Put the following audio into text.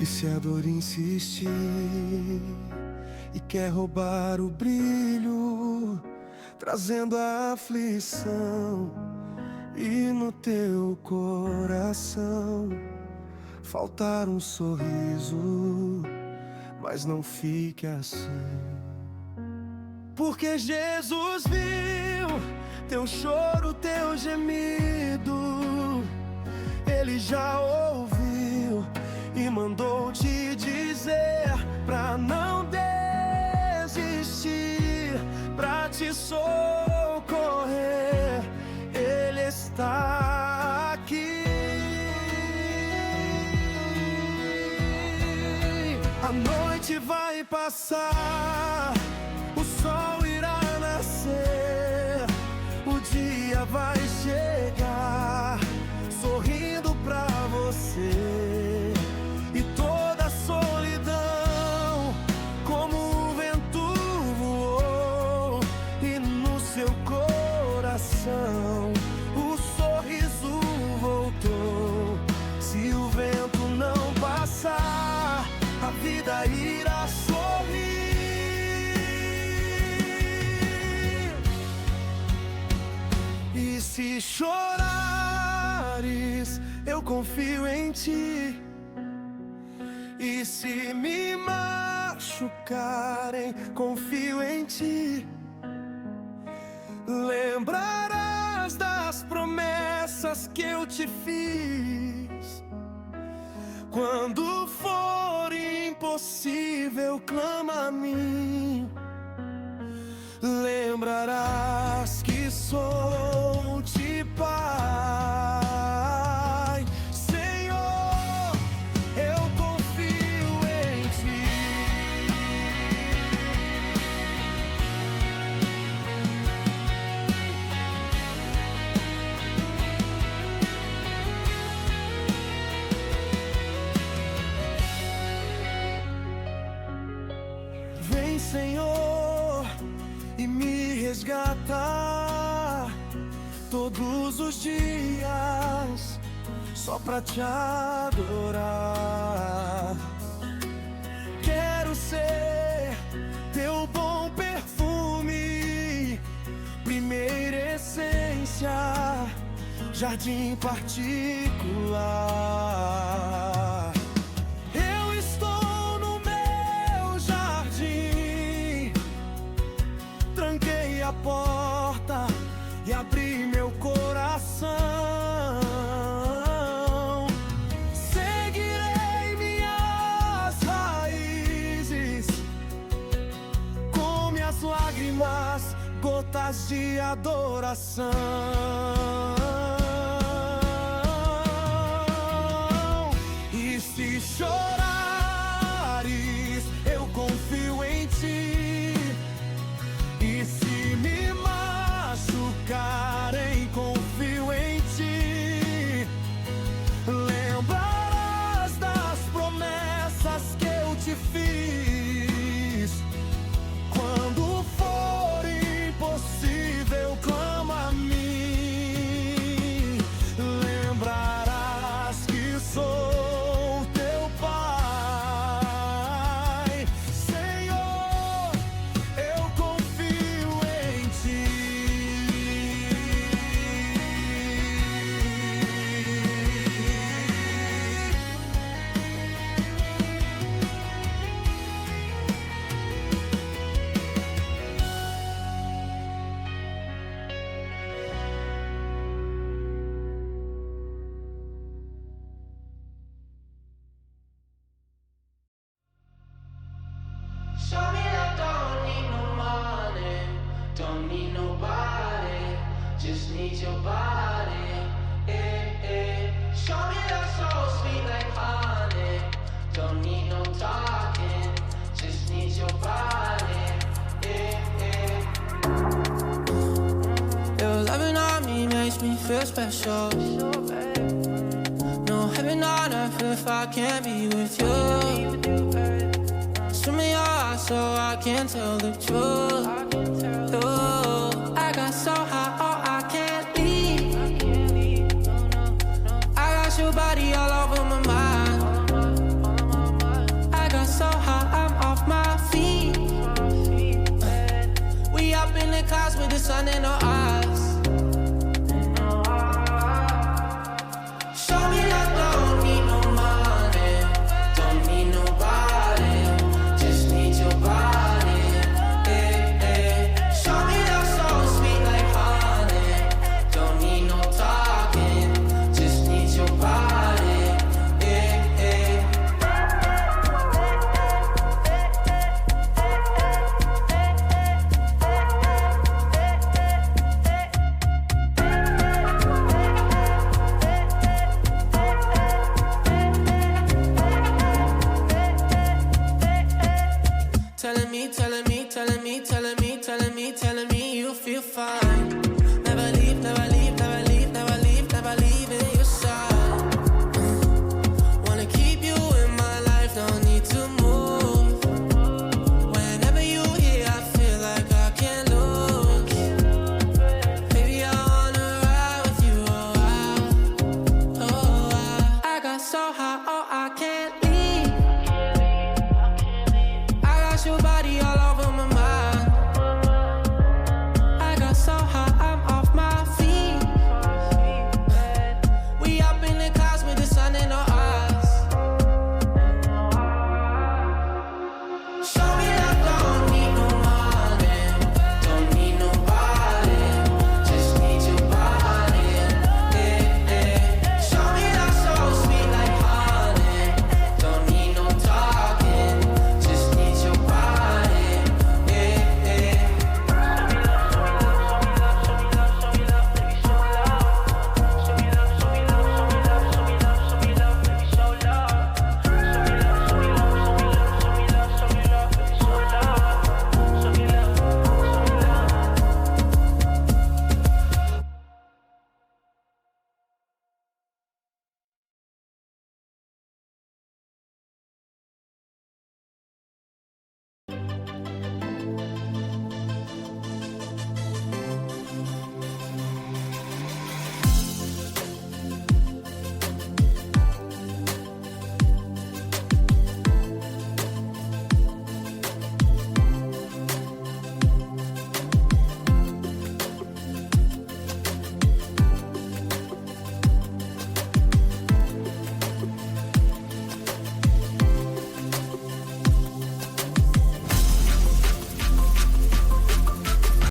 se a dor insistir e quer roubar o brilho, trazendo a aflição, e no teu coração faltar um sorriso, mas não fique assim. Porque Jesus viu teu choro, teu gemido, Ele já ouviu e mandou te dizer pra não desistir, pra te socorrer. Ele está aqui. A noite vai passar, o sol irá nascer, o dia vai chegar, sorrindo pra você. E toda a solidão, como o vento voou, e no seu coração o sorriso voltou. Se o vento não passar, a vida irá sorrir. E se chorares, eu confio em ti. E se me machucarem, confio em ti. Lembrarás das promessas que eu te fiz. Quando for impossível, clama a mim. Lembrarás que sou-te Pai. Senhor, eu confio em ti. Vem, Senhor, e me resgata todos os dias, só pra te adorar. Quero ser teu bom perfume, primeira essência, jardim particular. Eu estou no meu jardim, tranquei a porta e abri meu coração. Seguirei minhas raízes, com minhas lágrimas, gotas de adoração. E se chorares, eu confio em ti. E se me machucarem, confio em ti. Lembrarás das promessas que eu te fiz. Quando for impossível, clama a mim. Lembrarás que sou teu Pai. Senhor, eu confio em ti. Show me that don't need no money, don't need nobody, just need your body. Show me that soul sweet like honey, don't need no talking, just need your body. Your loving on me makes me feel special. No heaven on earth if I can't be with you. Swim me your eyes so I can tell the truth. Ooh, I got so high, oh, I can't leave. I got your body all over my mind. the sun in our eyes. Show me that don't need no money, don't need nobody, just need your body. Show me that so sweet like honey, don't need no talking, just need your body. Telling me, telling me, telling me, telling me, telling me, telling me you feel fine. Never leave, never leave, never leave, never leave, never leave in your side. Wanna keep you in my life, don't need to move. Whenever you here, I feel like I can't lose. Baby, I wanna ride with you, I got so high, oh, I can't leave. I got your body all over.